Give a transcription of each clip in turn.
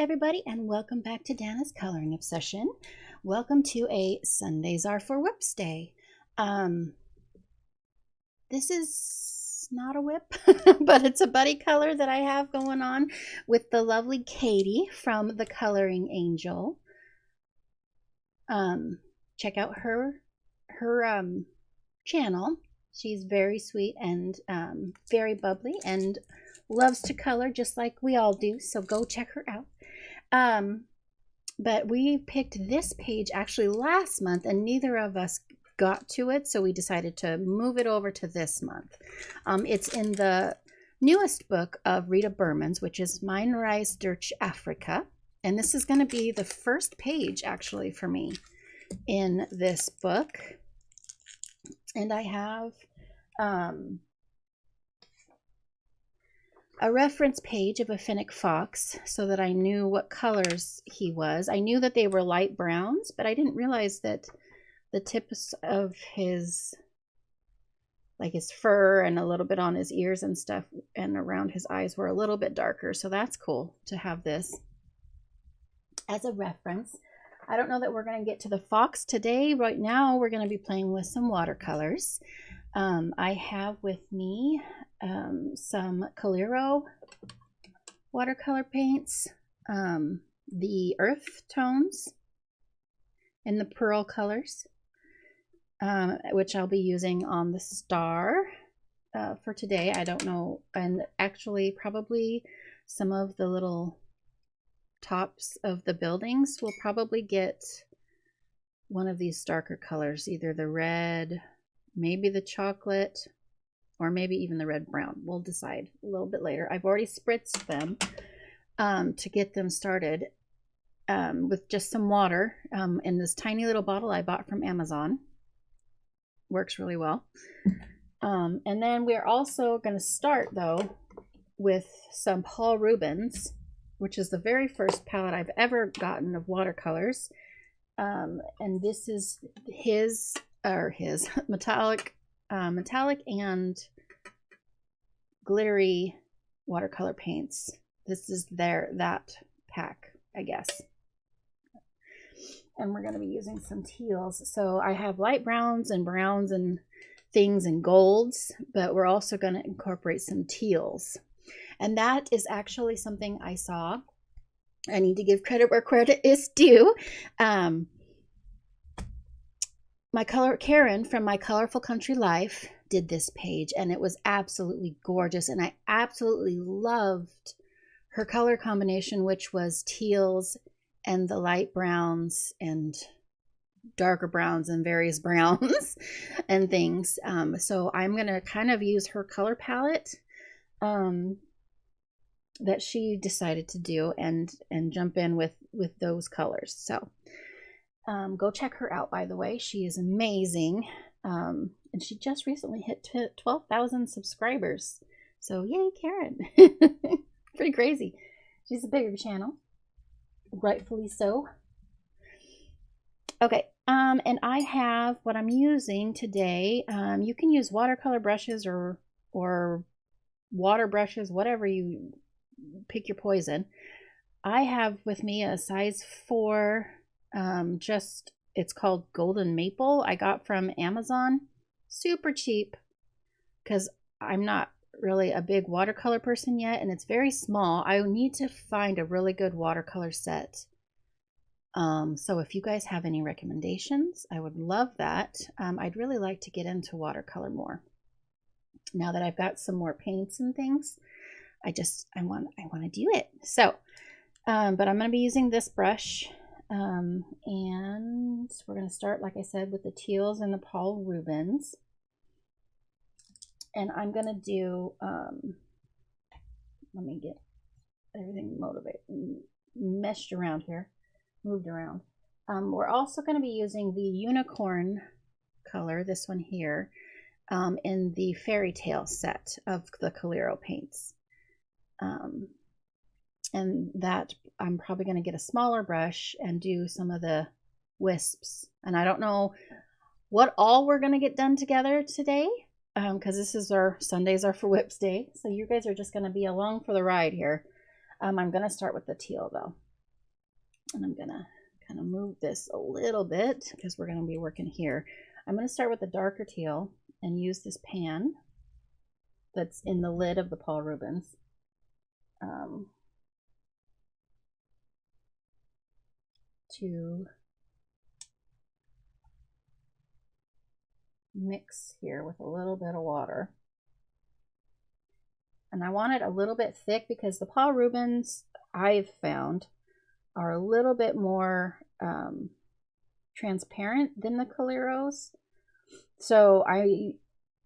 everybody, and welcome back to Dana's Coloring Obsession. Welcome to a Sundays Are for WIPs Day. This is not a whip, but it's a buddy color that I have going on with the lovely Katie from the Coloring Angel. Check out her channel. She's very sweet and very bubbly and loves to color just like we all do, so go check her out. But we picked this page actually last month and neither of us got to it, so we decided to move it over to this month. It's in the newest book of Rita Berman's, which is Meine Reise durch Afrika, and this is going to be the first page actually for me in this book. And I have a reference page of a Finnick fox so that I knew what colors he was. I knew that they were light browns, but I didn't realize that the tips of his, like his fur and a little bit on his ears and stuff and around his eyes were a little bit darker. So that's cool to have this as a reference. I don't know that we're going to get to the fox today. Right now, we're going to be playing with some watercolors. I have with me some Coliro watercolor paints, the earth tones in the pearl colors, which I'll be using on the star for today. I don't know, and actually probably some of the little tops of the buildings will probably get one of these darker colors, either the red, maybe the chocolate, or maybe even the red brown. We'll decide a little bit later. I've already spritzed them to get them started with just some water in this tiny little bottle I bought from Amazon. Works really well. And then we're also going to start though with some Paul Rubens, which is the very first palette I've ever gotten of watercolors. And this is his metallic and glittery watercolor paints. This is that pack, I guess. And we're going to be using some teals. So I have light browns and things and golds, but we're also going to incorporate some teals. And that is actually something I saw. I need to give credit where credit is due. Karen from My Colorful Country Life did this page, and it was absolutely gorgeous. And I absolutely loved her color combination, which was teals and the light browns and darker browns and various browns and things. So I'm going to kind of use her color palette that she decided to do and jump in with those colors. So go check her out, by the way. She is amazing. And she just recently hit 12,000 subscribers. So yay, Karen. Pretty crazy. She's a bigger channel. Rightfully so. Okay. And I have what I'm using today. You can use watercolor brushes or water brushes, whatever you pick your poison. I have with me a size 4, it's called Golden Maple. I got from Amazon, super cheap, because I'm not really a big watercolor person yet, and it's very small. I need to find a really good watercolor set. So if you guys have any recommendations, I would love that. I'd really like to get into watercolor more. Now that I've got some more paints and things, I want to do it. So, but I'm going to be using this brush, and we're going to start, like I said, with the teals and the Paul Rubens. And I'm going to do, let me get everything moved around. We're also going to be using the unicorn color, this one here, in the fairy tale set of the Coliro paints. And that I'm probably going to get a smaller brush and do some of the wisps. And I don't know what all we're going to get done together today, because this is our Sundays Are for WIPs Day. So you guys are just going to be along for the ride here. I'm going to start with the teal though. And I'm going to kind of move this a little bit because we're going to be working here. I'm going to start with the darker teal and use this pan that's in the lid of the Paul Rubens. To mix here with a little bit of water. And I want it a little bit thick because the Paul Rubens I've found are a little bit more transparent than the Caleros. So I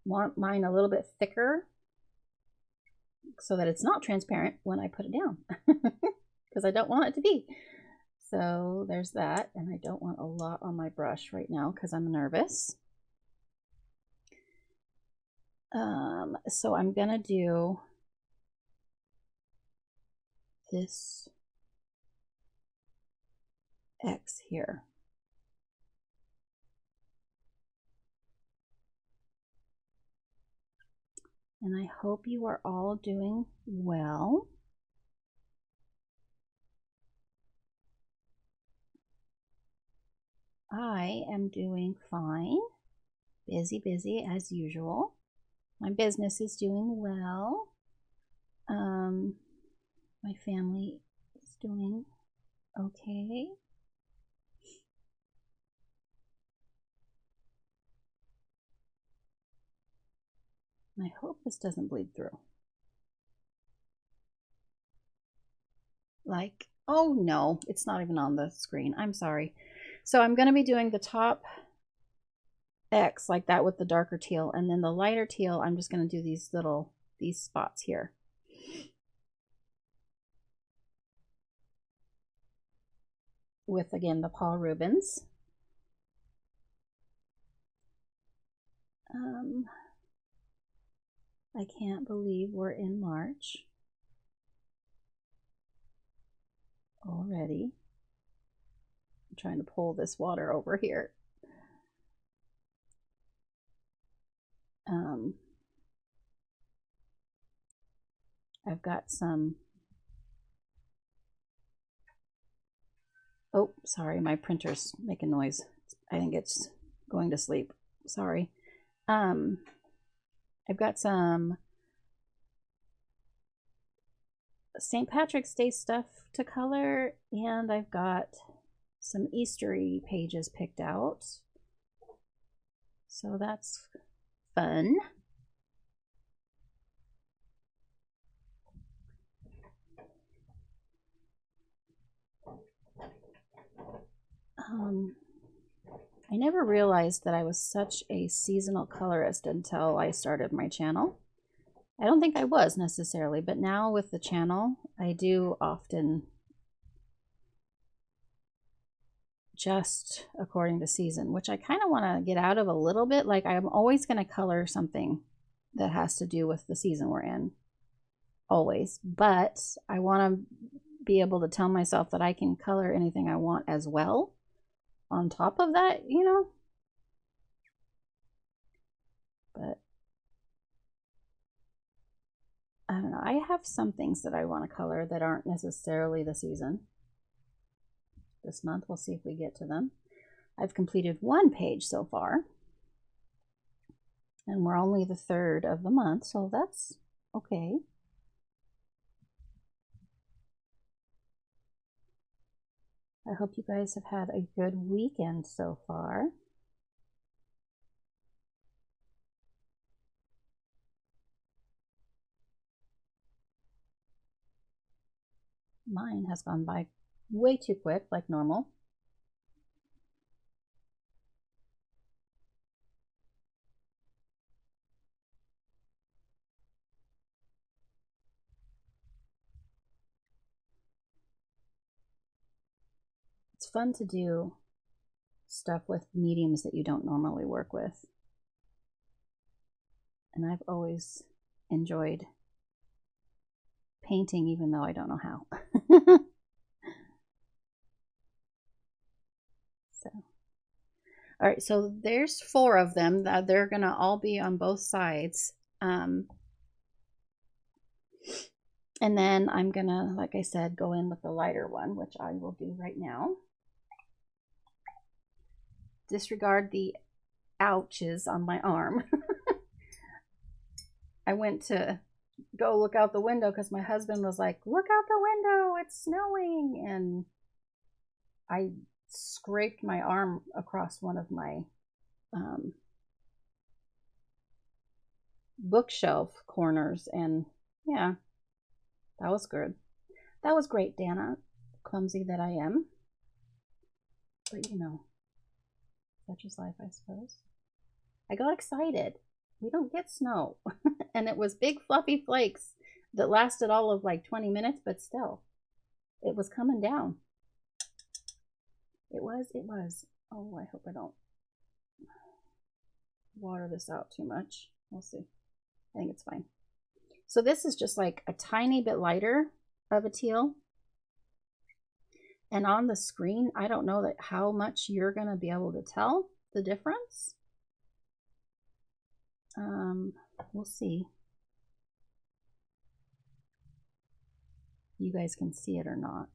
want mine a little bit thicker so that it's not transparent when I put it down because I don't want it to be. So there's that, and I don't want a lot on my brush right now because I'm nervous. So I'm gonna do this X here. And I hope you are all doing well. I am doing fine. Busy as usual. My business is doing well. My family is doing okay. I hope this doesn't bleed through. Like, oh no, it's not even on the screen. I'm sorry. So I'm going to be doing the top X like that with the darker teal, and then the lighter teal, I'm just going to do these spots here. With, again, the Paul Rubens. I can't believe we're in March already. I'm trying to pull this water over here. I've got some, oh, sorry, my printer's making noise. I think it's going to sleep. Sorry. I've got some St. Patrick's Day stuff to color, and I've got some Eastery pages picked out. So that's fun. I never realized that I was such a seasonal colorist until I started my channel. I don't think I was necessarily, but now with the channel, I do often just according to season, which I kind of want to get out of a little bit. Like, I'm always going to color something that has to do with the season we're in, always. But I want to be able to tell myself that I can color anything I want as well on top of that, you know. But I don't know. I have some things that I want to color that aren't necessarily the season. This month, we'll see if we get to them. I've completed one page so far, and we're only the 3rd of the month, so that's okay. I hope you guys have had a good weekend so far. Mine has gone by way too quick, like normal. It's fun to do stuff with mediums that you don't normally work with. And I've always enjoyed painting, even though I don't know how. So, all right, so there's 4 of them. They're gonna all be on both sides. And then I'm gonna, like I said, go in with the lighter one, which I will do right now. Disregard the ouches on my arm. I went to go look out the window because my husband was like, look out the window, it's snowing. And I scraped my arm across one of my bookshelf corners. And yeah, that was good. That was great, Dana. Clumsy that I am. But you know, such is life, I suppose. I got excited. We don't get snow. And it was big fluffy flakes that lasted all of like 20 minutes, but still, it was coming down. It was. Oh, I hope I don't water this out too much. We'll see. I think it's fine. So this is just like a tiny bit lighter of a teal. And on the screen, I don't know that how much you're going to be able to tell the difference. We'll see. You guys can see it or not.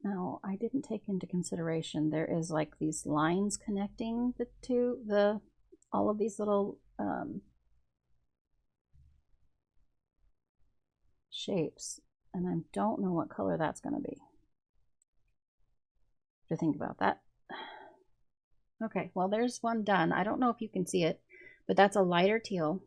Now, I didn't take into consideration there is like these lines connecting the two, all of these little shapes, and I don't know what color that's going to be. To think about that. Okay, well, there's one done. I don't know if you can see it, but that's a lighter teal.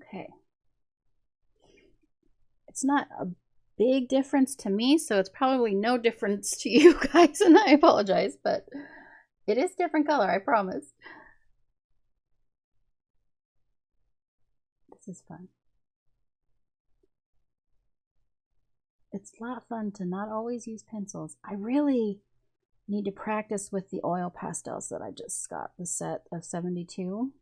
Okay. It's not a big difference to me, so it's probably no difference to you guys, and I apologize, but it is different color, I promise. This is fun. It's a lot of fun to not always use pencils. I really need to practice with the oil pastels that I just got, the set of 72.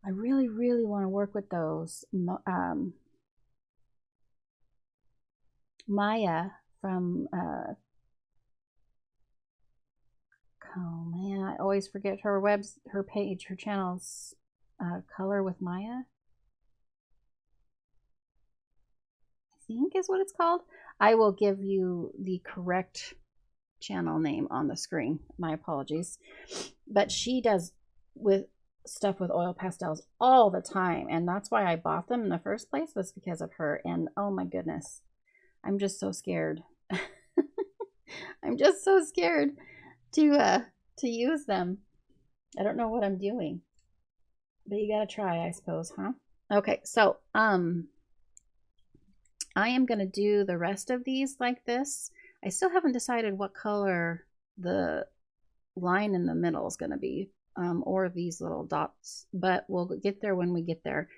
I really, really want to work with those. Maya from, oh man, I always forget her page, her channel's Color with Maya, I think is what it's called. I will give you the correct channel name on the screen. My apologies. But she does with stuff with oil pastels all the time, and that's why I bought them in the first place, was because of her. And oh my goodness, I'm just so scared. I'm just so scared to use them. I don't know what I'm doing, but you gotta try, I suppose, huh? Okay, so I am gonna do the rest of these like this. I still haven't decided what color the line in the middle is gonna be, or these little dots, but we'll get there when we get there.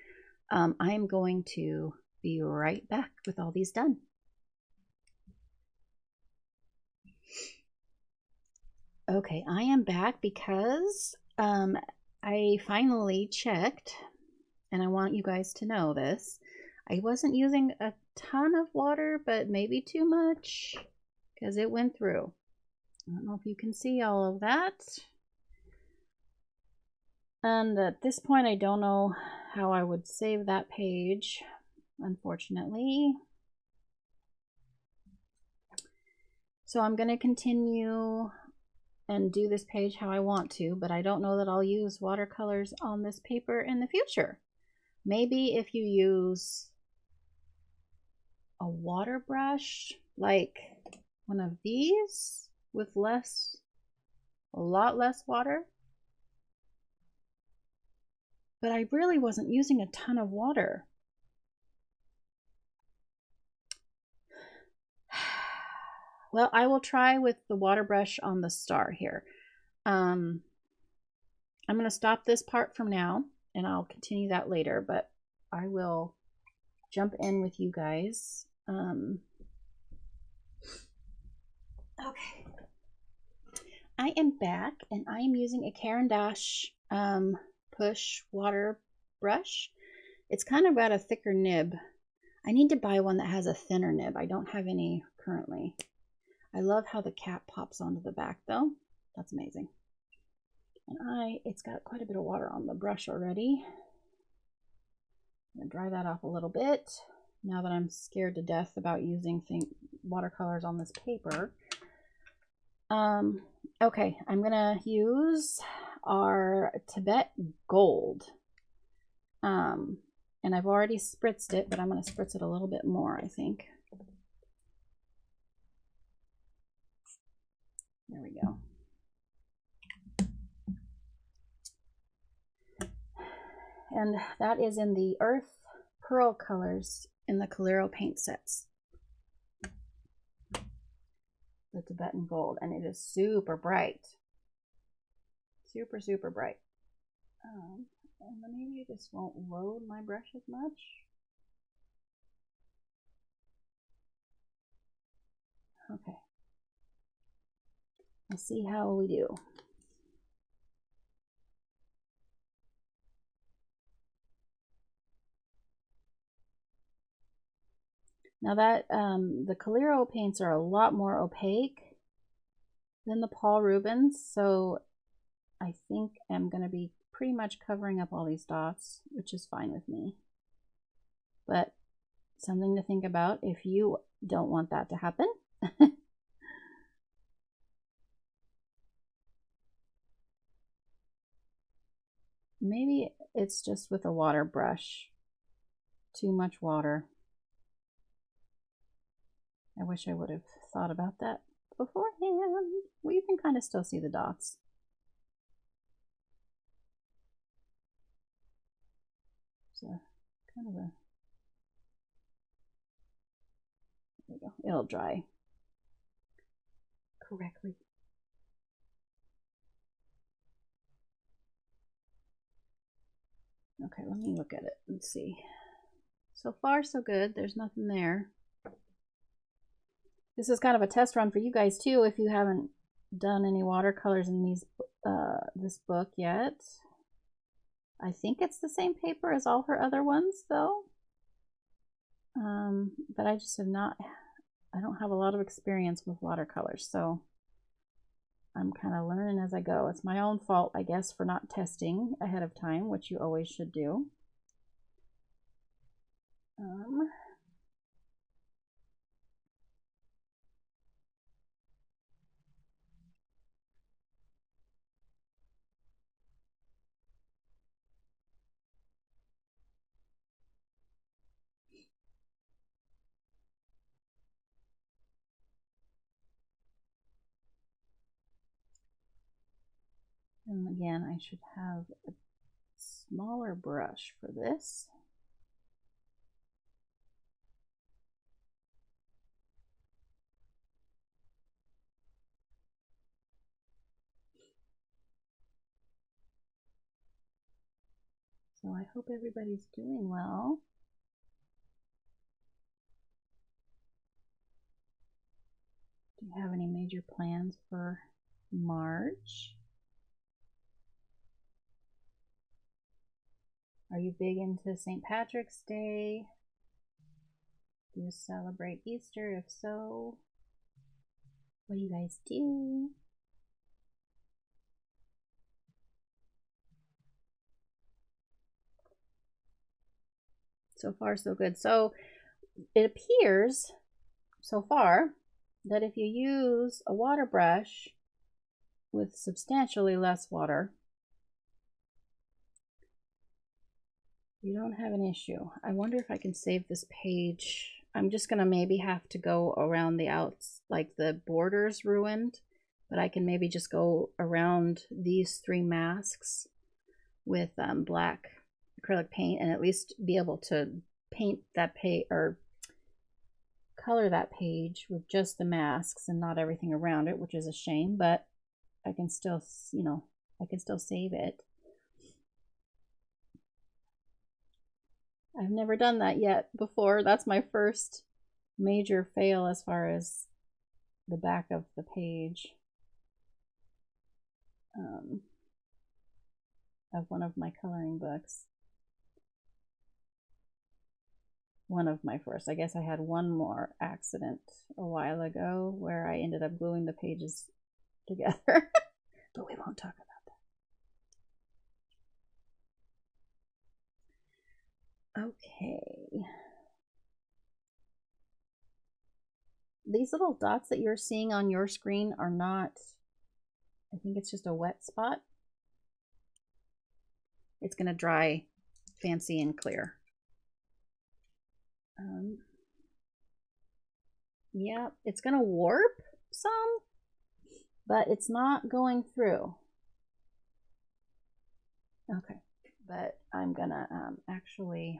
I am going to be right back with all these done. Okay, I am back because I finally checked, and I want you guys to know this. I wasn't using a ton of water, but maybe too much because it went through. I don't know if you can see all of that. And at this point, I don't know how I would save that page, unfortunately. So I'm going to continue and do this page how I want to, but I don't know that I'll use watercolors on this paper in the future. Maybe if you use a water brush, like one of these with a lot less water. But I really wasn't using a ton of water. Well, I will try with the water brush on the star here. I'm going to stop this part from now, and I'll continue that later, but I will jump in with you guys. Okay. I am back, and I am using a Caran d'Ache push water brush. It's kind of got a thicker nib. I need to buy one that has a thinner nib. I don't have any currently. I love how the cap pops onto the back though. That's amazing. And it's got quite a bit of water on the brush already. I'm gonna dry that off a little bit now that I'm scared to death about using watercolors on this paper. Okay, I'm gonna use our Tibet Gold. And I've already spritzed it, but I'm gonna spritz it a little bit more, I think. There we go. And that is in the Earth Pearl colors in the Coliro paint sets. The Tibetan Gold, and it is super bright. Super, super bright. And maybe this won't load my brush as much. Okay. Let's see how we do. Now that the Coliro paints are a lot more opaque than the Paul Rubens, so I think I'm going to be pretty much covering up all these dots, which is fine with me. But something to think about if you don't want that to happen. Maybe it's just with a water brush. Too much water. I wish I would have thought about that beforehand. Well, you can kind of still see the dots. So kind of a, there we go. It'll dry correctly. Okay, let me look at it and see. So far, so good. There's nothing there. This is kind of a test run for you guys too, if you haven't done any watercolors in this book yet. I think it's the same paper as all her other ones though. But I just have not, I don't have a lot of experience with watercolors, so I'm kind of learning as I go. It's my own fault, I guess, for not testing ahead of time, which you always should do. And again, I should have a smaller brush for this. So I hope everybody's doing well. Do you have any major plans for March? Are you big into St. Patrick's Day? Do you celebrate Easter? If so, what do you guys do? So far, so good. So it appears so far that if you use a water brush with substantially less water, you don't have an issue. I wonder if I can save this page. I'm just gonna maybe have to go around the outs, like the borders ruined, but I can maybe just go around these 3 masks with black acrylic paint and at least be able to paint that page or color that page with just the masks and not everything around it, which is a shame, but I can still, you know, I can still save it. I've never done that yet before. That's my first major fail as far as the back of the page of one of my coloring books. One of my first. I guess I had one more accident a while ago where I ended up gluing the pages together. But we won't talk about that. Okay. These little dots that you're seeing on your screen are not, I think it's just a wet spot. It's going to dry fancy and clear. Yeah, it's going to warp some, but it's not going through. Okay, but I'm going to actually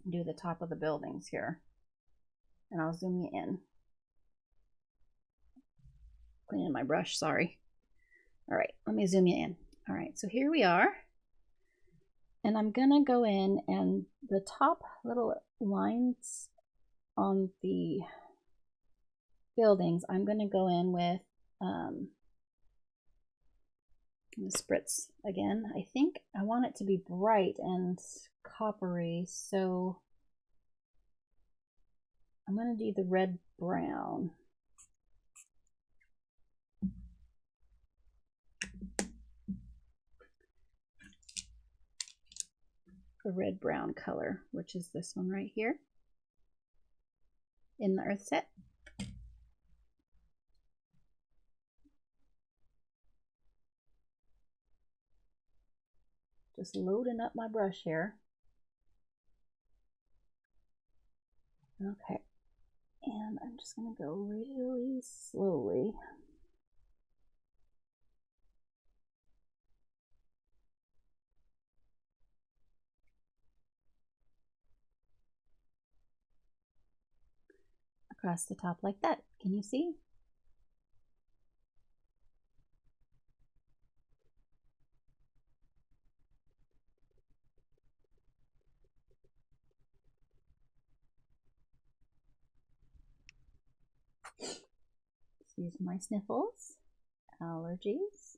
do the top of the buildings here, and I'll zoom you in. Cleaning my brush, sorry. All right, let me zoom you in. All right, so here we are. And I'm gonna go in, and the top little lines on the buildings, I'm gonna go in with the spritz again. I think I want it to be bright and coppery, so I'm gonna do the red brown. The red brown color, which is this one right here in the earth set. Just loading up my brush here. Okay, and I'm just gonna go really slowly. Across the top like that. Can you see? Excuse my sniffles. Allergies.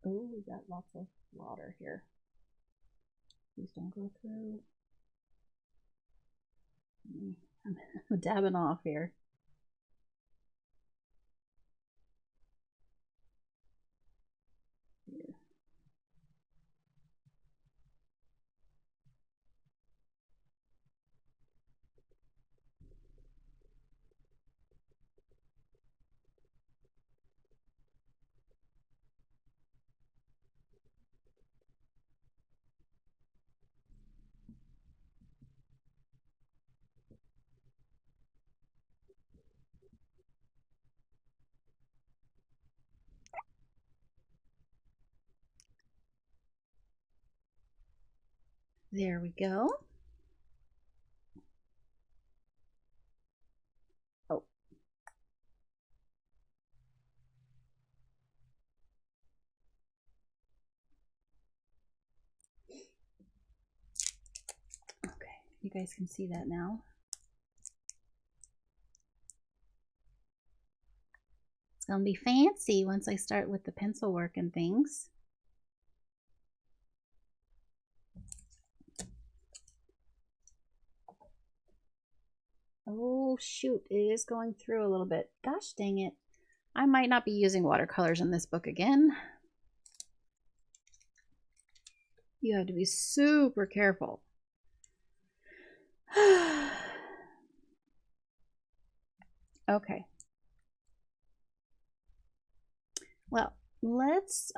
Oh, we got lots of water here. Please don't go through. I'm dabbing off here. There we go. Oh. Okay, you guys can see that now. It's gonna be fancy once I start with the pencil work and things. Oh shoot, it is going through a little bit. Gosh dang it. I might not be using watercolors in this book again. You have to be super careful. Okay. Well, let's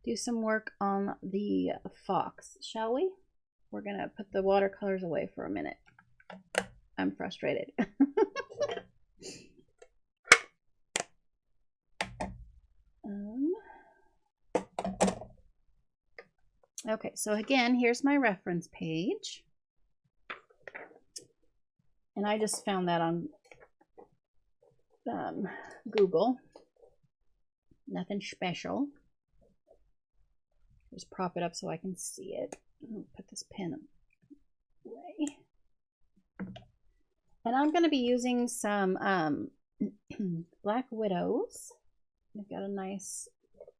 do some work on the fox, shall we? We're gonna put the watercolors away for a minute. I'm frustrated. Okay, so again, here's my reference page. And I just found that on Google. Nothing special. Just prop it up so I can see it. Put this pen away. And I'm going to be using some Black Widows. They've got a nice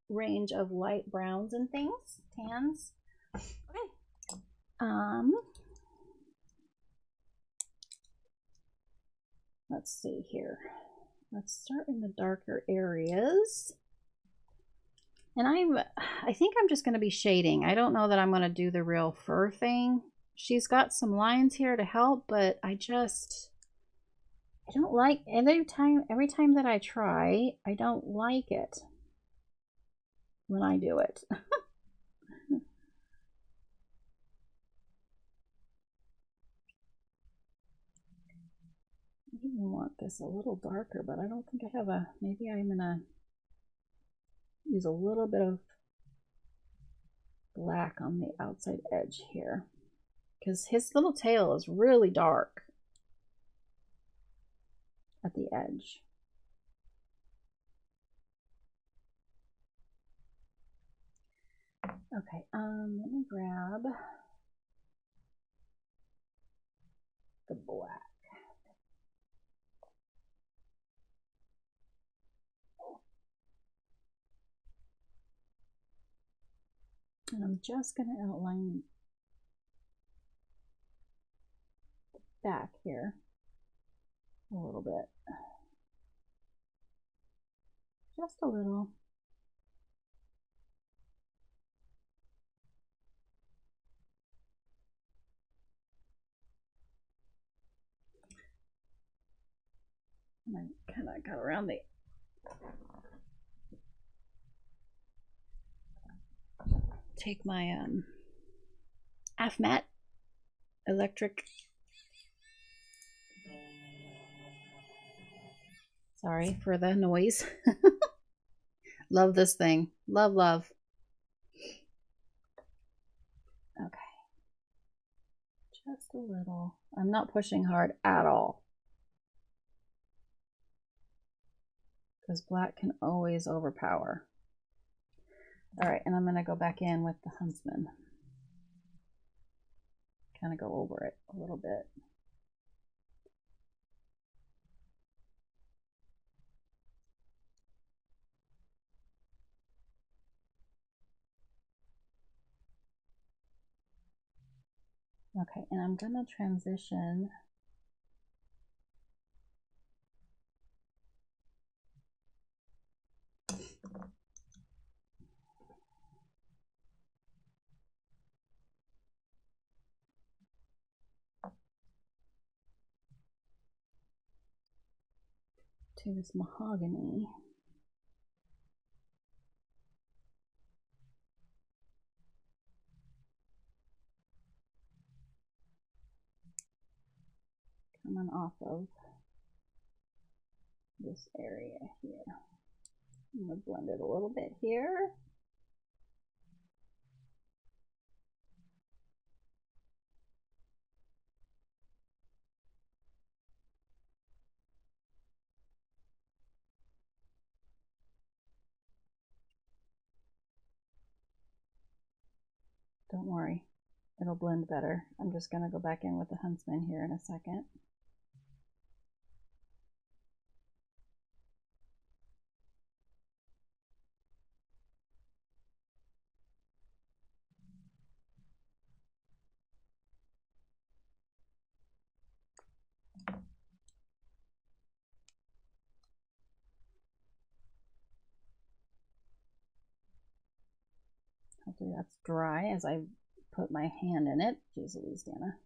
range of light browns and things, tans. Okay. Let's see here. Let's start in the darker areas. And I think I'm just going to be shading. I don't know that I'm going to do the real fur thing. She's got some lines here to help, but I don't like, every time that I try, I don't like it when I do it. I even want this a little darker, but I don't think I have a, maybe I'm gonna use a little bit of black on the outside edge here, because his little tail is really dark at the edge. Okay, let me grab the black. And I'm just going to outline the back here a little bit. Just a little. And I kind of got around the take my AFMAT electric, sorry for the noise. Love this thing, love. Okay, just a little. I'm not pushing hard at all, because black can always overpower. All right, and I'm going to go back in with the huntsman. Kind of go over it a little bit. Okay, and I'm going to transition to this mahogany. Coming off of this area here. I'm going to blend it a little bit here. Don't worry, it'll blend better. I'm just going to go back in with the huntsman here in a second. Hopefully that's dry as I put my hand in it. Jeez Louise, Dana.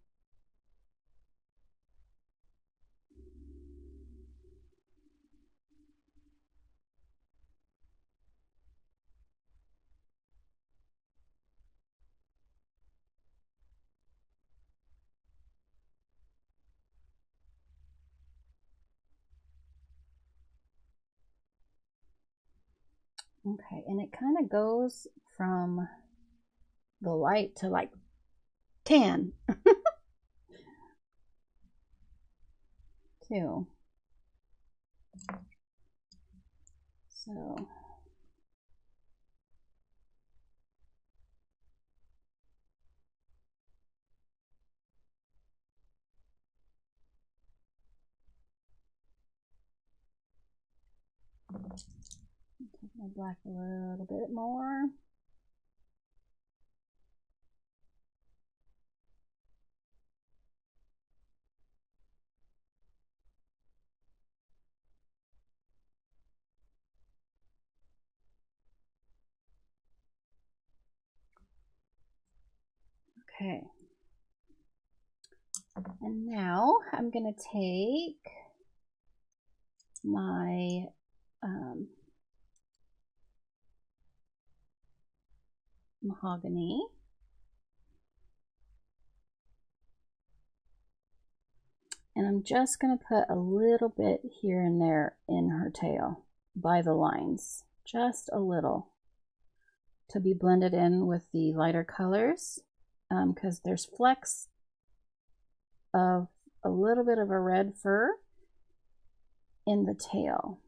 Okay, and it kind of goes from the light to like tan too. So take my black a little bit more. Okay. And now I'm going to take my mahogany, and I'm just going to put a little bit here and there in her tail by the lines, just a little, to be blended in with the lighter colors, because there's flecks of a little bit of a red fur in the tail,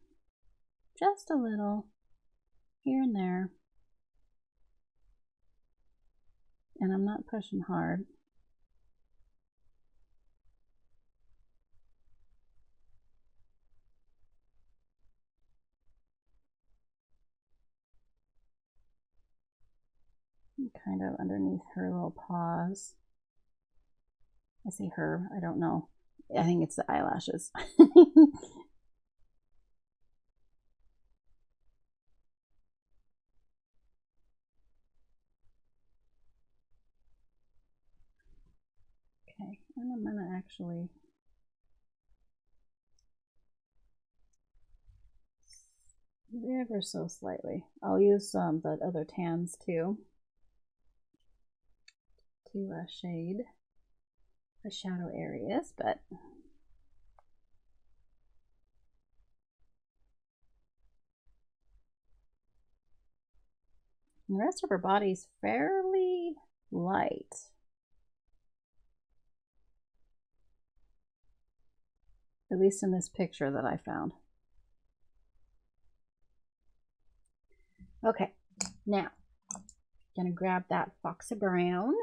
just a little here and there, and I'm not pushing hard. Kind of underneath her little paws. I say her, I don't know. I think it's the eyelashes. Okay, and I'm gonna actually ever so slightly. I'll use the other tans too to shade the shadow areas, but the rest of her body's fairly light. At least in this picture that I found. Okay, now I'm gonna grab that foxy brown.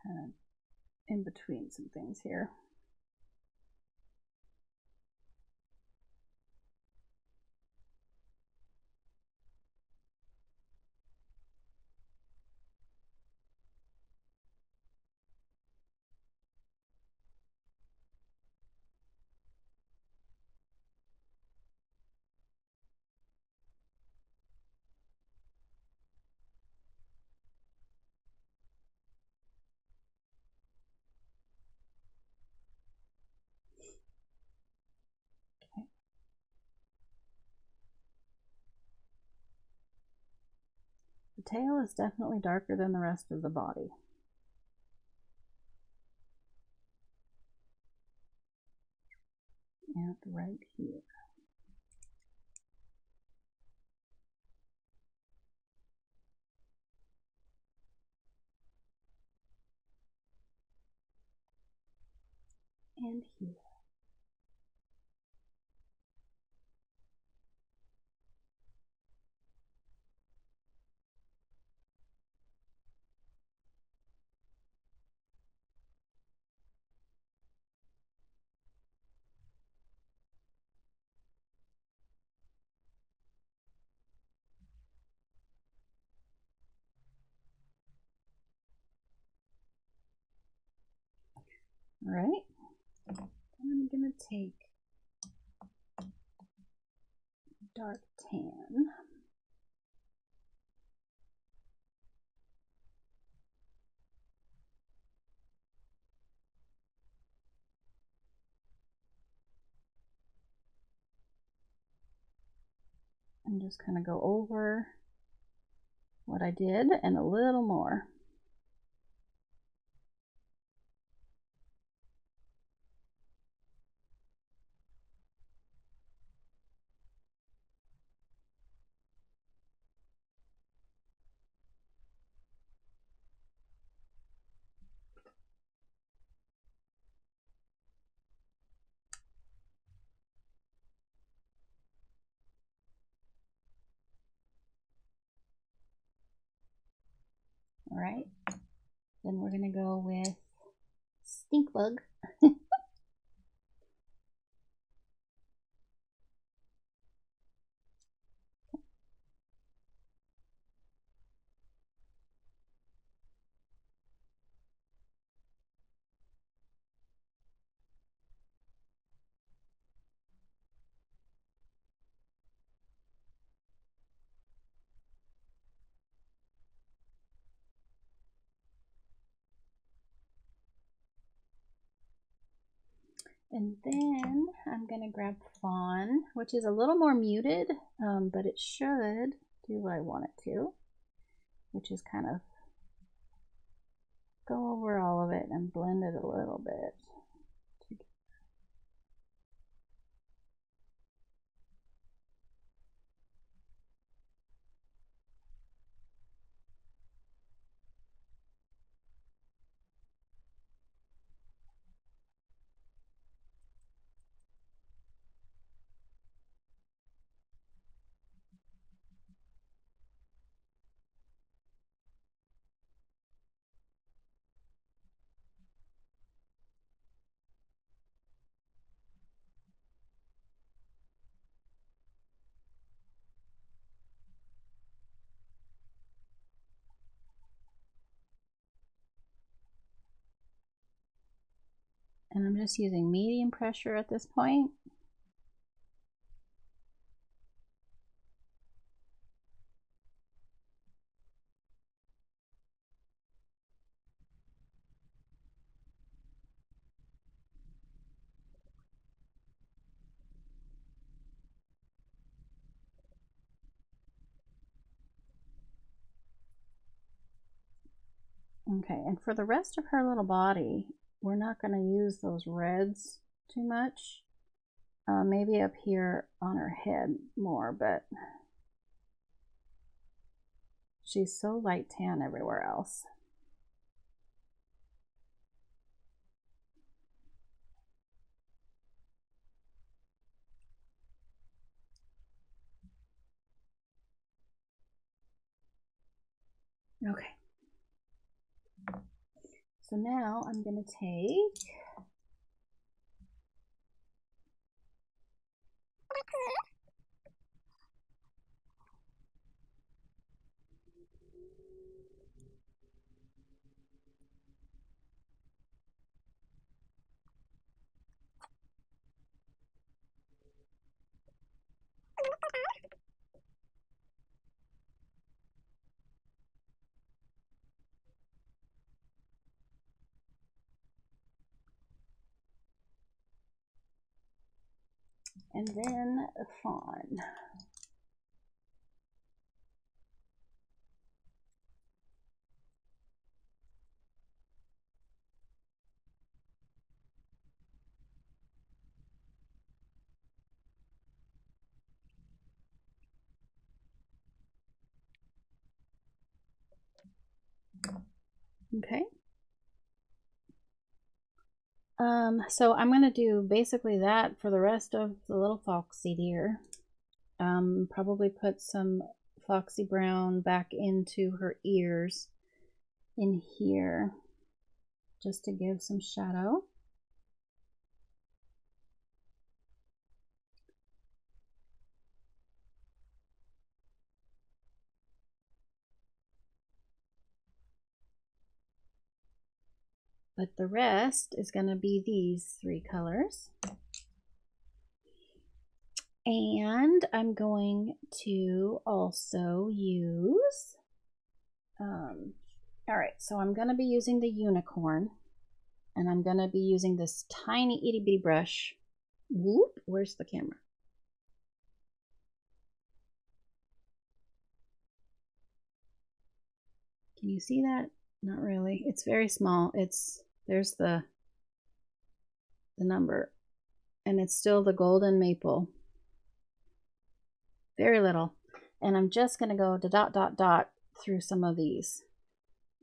Kind of in between some things here. Okay. The tail is definitely darker than the rest of the body. And right here. And here. All right. I'm gonna take dark tan. And just kind of go over what I did and a little more. All right, then we're gonna go with stink bug. And then I'm gonna grab fawn, which is a little more muted, but it should do what I want it to, which is kind of go over all of it and blend it a little bit. And I'm just using medium pressure at this point. Okay, and for the rest of her little body, we're not going to use those reds too much. Maybe up here on her head more, but she's so light tan everywhere else. Okay. So now I'm going to take and then a fawn. Okay. So I'm going to do basically that for the rest of the little foxy deer. Probably put some foxy brown back into her ears in here just to give some shadow. But the rest is going to be these 3 colors. And I'm going to also use, all right, so I'm going to be using the unicorn, and I'm going to be using this tiny itty bitty brush. Whoop, where's the camera? Can you see that? Not really. It's very small. There's the number, and it's still the golden maple. Very little. And I'm just going to go to dot, dot, dot through some of these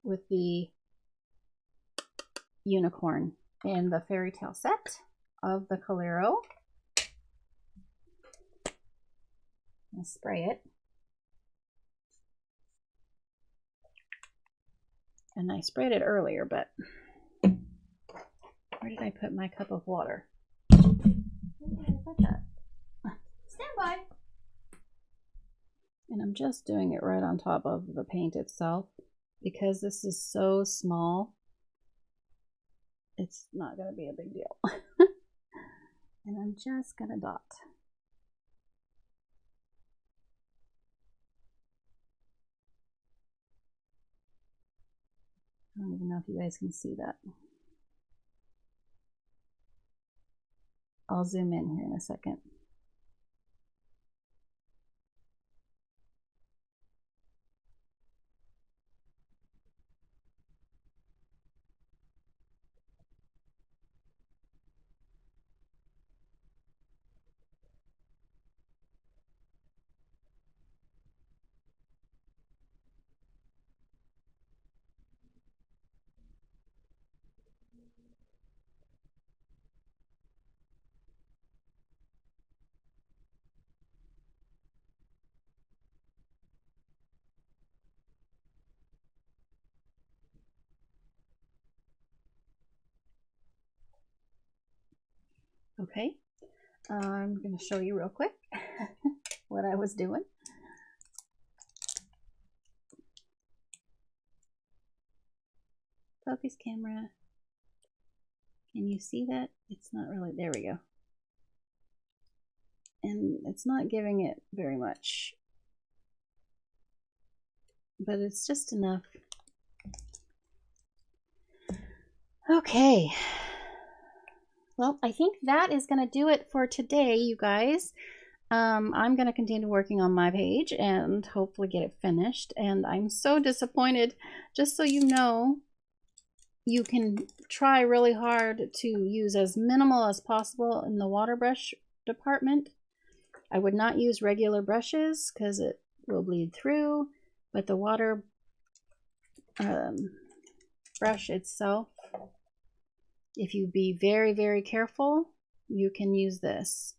with the unicorn in the fairy tale set of the Colero. I'll spray it. And I sprayed it earlier, but where did I put my cup of water? Where did I put that? Stand by. And I'm just doing it right on top of the paint itself because this is so small. It's not going to be a big deal. And I'm just going to dot. I don't even know if you guys can see that. I'll zoom in here in a second. Okay, I'm going to show you real quick what I was doing. Focus camera. Can you see that? It's not really, there we go. And it's not giving it very much, but it's just enough. Okay. Well, I think that is going to do it for today, you guys. I'm going to continue working on my page and hopefully get it finished. And I'm so disappointed. Just so you know, you can try really hard to use as minimal as possible in the water brush department. I would not use regular brushes because it will bleed through, but the water brush itself, if you be very, very careful, you can use this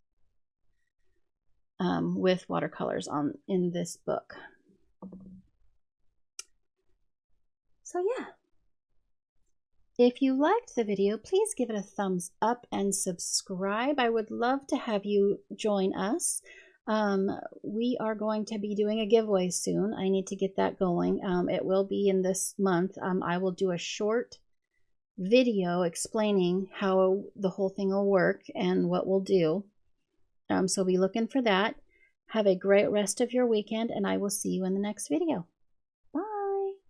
with watercolors in this book. So yeah. If you liked the video, please give it a thumbs up and subscribe. I would love to have you join us. We are going to be doing a giveaway soon. I need to get that going. It will be in this month. I will do a short video explaining how the whole thing will work and what we'll do. So be looking for that. Have a great rest of your weekend, and I will see you in the next video.